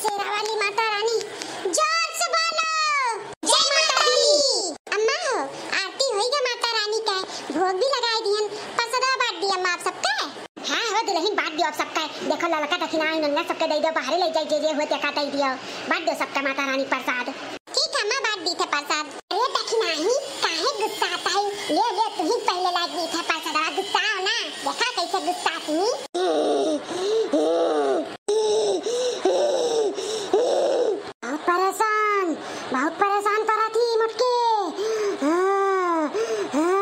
शेरा वाली माता रानी जोर से बोलो जय माता दी। अम्मा हो आरती होई गे माता रानी का, भोग भी लगाई दिहन, प्रसाद बांट दी अम्मा आप सबका। हां हो दुल्हन बांट दियो आप सबका। देखो ललका दक्षिणा नन्ना सबके दे दो, बाहर ले जाई जे होते का दे दियो, बांट दो सबका माता रानी प्रसाद। ठीक है अम्मा बांट दी थे प्रसाद। अरे दक्षिणा ही काहे गुस्सा आता है, ले ले तू ही पहले लाग दी थे प्रसाद, गुस्सा हो ना, देखा कैसे गुस्सा आती। बहुत परेशान करा थी मुटकी,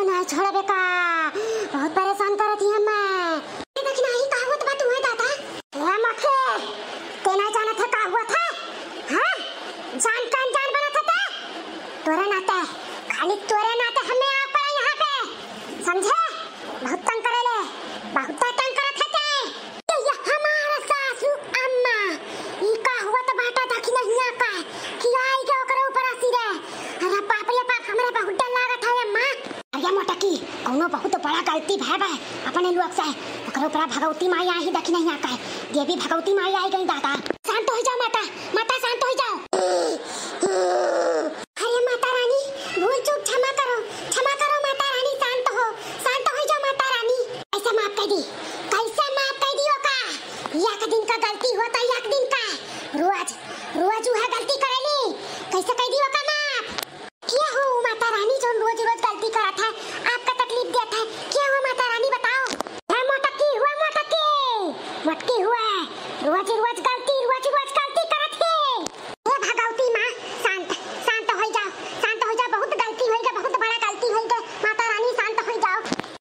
ना छोड़ बेका, बहुत परेशान करा थी हमें। दक्षिणा ही का हुआ तो तुम्हें दादा ए मुटकी तेना जाना था का हुआ था, हां जान कान जान बना था तोरे नाते, खाली तोरे नाते हमें आ पड़ा यहाँ पे, समझे? बहुत तंग करे ले, बहुत तंग करा था ते ये हमारा सासू अम्मा ई का हुआ तो बाटा दक्षिणा हिया का कि आई के ओकरे ऊपर आसी रे। अरे बाप रे बाप हमरा बहुत डर लागत है अम्मा। अरे मोटा की कौनो बहुत बड़ा गलती भय बे अपने लोग से, ओकरे ऊपर भगवती माई आई दक्षिणा हिया का, देवी भगवती माई आई गई दादा। शांत हो जाओ माता, माता शांत हो जाओ। अरे माता रानी भूल चूक क्षमा करो माता रानी, शांत हो जाओ माता रानी। ऐसे माफ कर दी, कैसे माफ कर दियो का, एक दिन का गलती होता एक दिन का, रोज रोज वह गलती करेली, कैसे कर दियो का माफ? क्या हो माता रानी जो रोज रोज गलती करत है, आपका तकलीफ देता है, क्या हुआ माता रानी बताओ? है मोटकी हुआ, मोटकी हुआ रोज रोज गलती करत है। हे भगवती माँ शांत हो जाओ, बहुत गलती होई गे, बहुत बड़ा गलती होई गे, माता रानी शांत हो जाओ।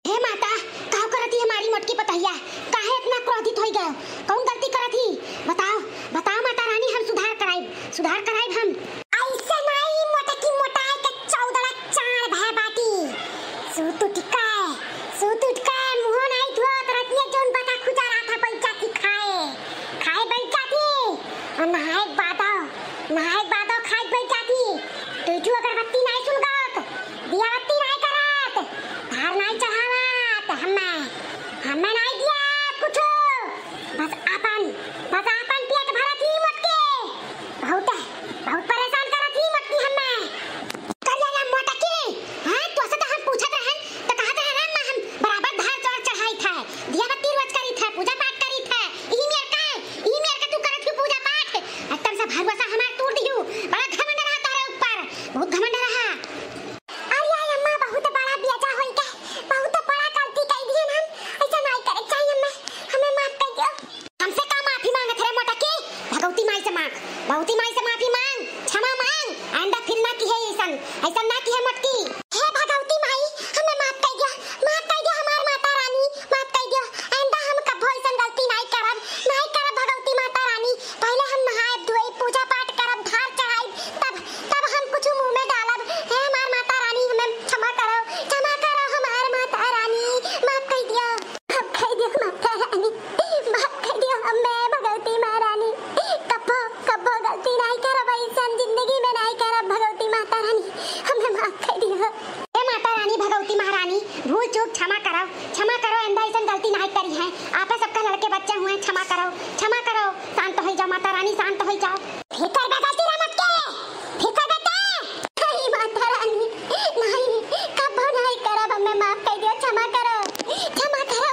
हे माता काहे करती हमारी मोटकी पतैया, काहे इतना क्रोधित होई गए, कौन गलती करती बताओ माता रानी, हम सुधार कराइब हम। ऐसे नहीं मोटकी मोटाई के चौदड़ा चार भय बाटी, सूत उठकाए मुंह नहीं धो तरतिया जोन बता खुजा रहा था पैसा की खाए बैठ जाती, और नहाए बादो खाए बैठ जाती। तू अगरबत्ती नहीं सुलगत, दिया बत्ती नहीं करत, धार नहीं चढ़ावत, हमें नहीं दिया कुछ, बस आपन पेट भरत ही मोटके, बहुत परेशान करत ही मोटकी हमें। कर लेला मोटकी, हां तो से तो हम पूछत रहन तो कहत रहन हम बराबर धार चढ़ाई था, दिया बत्ती रोज करी था, पूजा पाठ करी था, ई मेर का तू करत की पूजा पाठ, एकदम से भरवसा हमार तोड़ दियो, बड़ा घमंड रहा तारे ऊपर, बहुत घमंड रहा। अरे अम्मा बहुत बड़ा बेजा होई के, बहुत बड़ा गलती कर दी हम, ऐसा नहीं करे चाहिए अम्मा, हमें माफ कर दो। हमसे का माफी मांगत रे मोटकी, भगवती माई से माफी मांग, क्षमा मांग, आइंदा फिर ना की है ऐसा ना की है मोटकी। हे भगवती माई हमें माफ कर दियो हमार माता रानी, माफ कर दियो, आइंदा हम कभी ऐसा गलती नहीं करब भगवती माता रानी। पहले हम नहाए धोए पूजा पाठ करब, धार चढ़ाई, तब हम कुछ मुंह में डालब। हे हमार माता रानी हमें क्षमा करो हमार माता रानी, माफ कर दियो माता रानी, माफ कर दियो हमें भगवती महारानी, कब्बो गलती नहीं करब, ऐसा जिंदगी में नहीं करब भगवती माता रानी, हमें माफ कर दियो। हे माता रानी भगवती महारानी भूल चूक क्षमा करो, अंधा ऐसा गलती नहीं करी है, आप सबका लड़के बच्चे हुए, क्षमा करो, शांत हो जाओ माता रानी, शांत हो जाओ। फिकर गलती मत के, फिकर बेटा नहीं माता रानी, नहीं कब्बो नहीं करब, हमें माफ कर दियो, क्षमा करो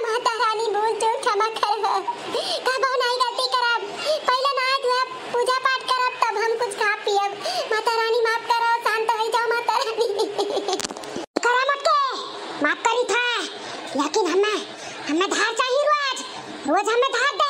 माता रानी, भूल चूक क्षमा करो, कब्बो नहीं गलती करब, पहले नहाए धोए पूजा पाठ करब, तब हम कुछ खा पियब, माता रानी माफ करो, शांत हो जाओ माता रानी। करा मत के माफ करी था, लेकिन हमें धार चाहिए रोज हमें धार दे।